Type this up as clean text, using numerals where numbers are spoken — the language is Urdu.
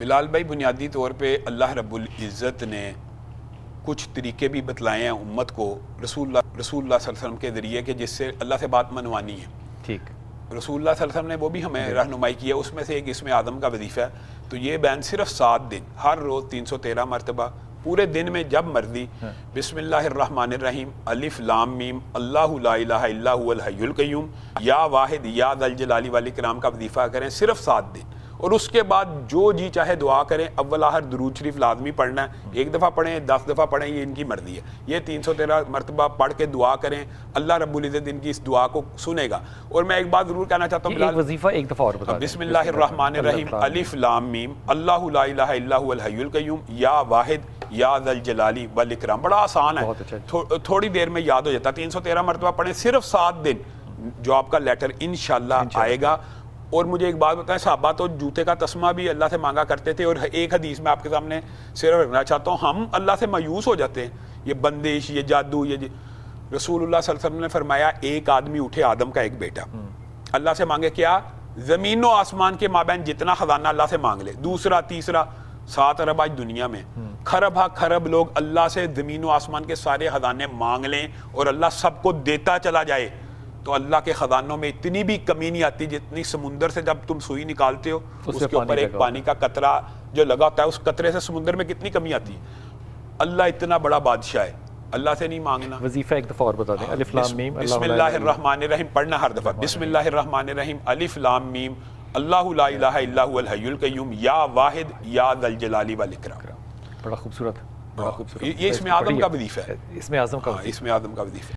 بلال بھائی، بنیادی طور پہ اللہ رب العزت نے کچھ طریقے بھی بتلائے ہیں امت کو رسول اللہ صلی اللہ علیہ وسلم کے ذریعے کہ جس سے اللہ سے بات منوانی ہے. ٹھیک. رسول اللہ صلی اللہ علیہ وسلم نے وہ بھی ہمیں رہنمائی کی ہے. اس میں سے ایک اسم اعظم کا وظیفہ ہے. تو یہ بین صرف 7 دن، ہر روز 313 مرتبہ، پورے دن میں جب مرضی بسم اللہ الرحمن الرحیم الف لام میم اللہ لا الہ الا هو الحی القیوم یا واحد یا ذا الجلال والاکرام کا وظیفہ کریں صرف 7 دن. اور اس کے بعد جو جی چاہے دعا کریں. اول آخر درود شریف لازمی پڑھنا ہے. 1 دفعہ پڑھیں، 10 دفعہ پڑھیں، یہ ان کی مرضی ہے. یہ 313 مرتبہ پڑھ کے دعا کریں، اللہ رب العزت ان کی اس دعا کو سنے گا. اور میں ایک بات ضرور کہنا چاہتا ہوں بلال، ایک وظیفہ ایک دفعہ اور بتا دیں. بسم اللہ الرحمن الرحیم الف لام میم اللہ لا الہ الا هو الحی القیوم یا واحد یا ذا الجلال والاکرام. بڑا آسان ہے، تھوڑی دیر میں یاد ہو جاتا. 313 مرتبہ پڑھیں صرف 7 دن، جو آپ کا لیٹر انشاءاللہ آئے گا. اور مجھے ایک بات بتائیں، صحابہ تو جوتے کا تسمہ بھی اللہ سے مانگا کرتے تھے. اور ایک حدیث میں آپ کے سامنے صرف رکھنا چاہتا ہوں، ہم اللہ سے مایوس ہو جاتے ہیں، یہ بندش، یہ جادو، یہ رسول اللہ صلی اللہ علیہ وسلم نے فرمایا ایک آدمی اٹھے، آدم کا ایک بیٹا، اللہ سے مانگے کیا؟ زمین و آسمان کے مابین جتنا خزانہ اللہ سے مانگ لے. دوسرا تیسرا 7 ارب آج دنیا میں، خرب خرب لوگ اللہ سے زمین و آسمان کے سارے خزانے مانگ لیں اور اللہ سب کو دیتا چلا جائے، تو اللہ کے خزانوں میں اتنی بھی کمی نہیں آتی جتنی سمندر سے جب تم سوئی نکالتے ہو اس کے اوپر ایک پانی کا قطرہ جو لگا ہوتا ہے، اس قطرے سے سمندر میں کتنی کمی آتی ہے. اللہ اتنا بڑا بادشاہ ہے، اللہ سے نہیں مانگنا. وظیفہ ایک دفعہ اور بتا دیں. الف لام میم بسم اللہ الرحمن الرحیم پڑھنا ہر دفعہ. بسم اللہ الرحمن الرحیم الف لام میم اللہ لا الہ الا هو الحی القیوم یا واحد یا ذا الجلال والاکرام. بڑا خوبصورت، بڑا خوبصورت. یہ اسم اعظم کا وظیفہ ہے. اسم اعظم کا وظیفہ